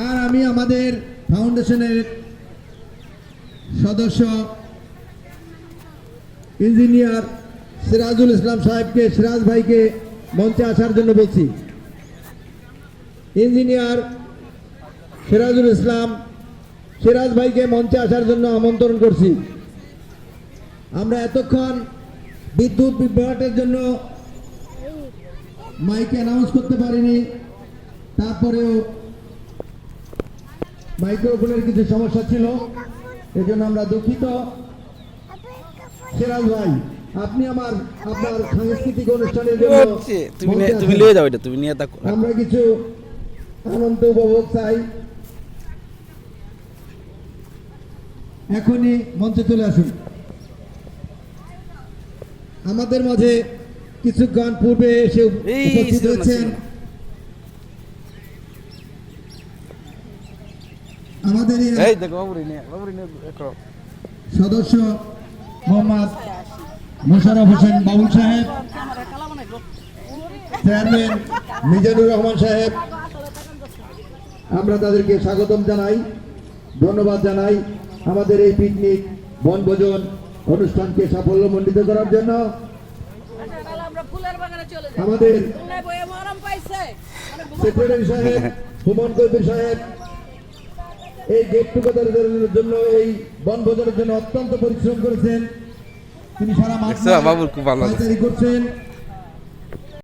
আর আমি আমাদের ফাউন্ডেশনের সদস্য ইঞ্জিনিয়ার সিরাজুল ইসলাম সাহেবকে, সিরাজ ভাইকে মঞ্চে আসার জন্য বলছি। ইঞ্জিনিয়ার সিরাজুল ইসলাম সিরাজ ভাইকে মঞ্চে আসার জন্য আমন্ত্রণ করছি। আমরা এতক্ষণ বিদ্যুৎ বিভ্রাটের জন্য মাইকে অ্যানাউন্স করতে পারিনি, তারপরেও মাইক্রোফোনের কিছু সমস্যা ছিল, এজন্য আমরা দুঃখিত। সিরাজ ভাই, আপনি আপনার সাংস্কৃতিক অনুষ্ঠানের জন্য তুমি নিয়ে যাও, এটা তুমি নিয়ে থাকো। আমরা কিছু আনন্দ উপভোগ চাই। এখনই মঞ্চে চলে আসুন। আমাদের মাঝে কিছু গান পূর্বে এসে উপস্থিত হয়েছেন আমাদের সদস্য মোহাম্মদ মোশাররফ হোসেন বাবুল সাহেব, চেয়ারম্যান মিজানুর রহমান সাহেব, আমরা তাদেরকে স্বাগতম জানাই, ধন্যবাদ জানাই আমাদের এই পিকনিক বনভোজন অনুষ্ঠানকে সাফল্যমণ্ডিত করার জন্য। আমাদের সেক্রেটারি সাহেব হুমান কবির সাহেব এই গেট টুগেদারের জন্য, এই বনভোজনের জন্য অত্যন্ত পরিশ্রম করেছেন। তিনি সারা মাস পাইকারি করছেন।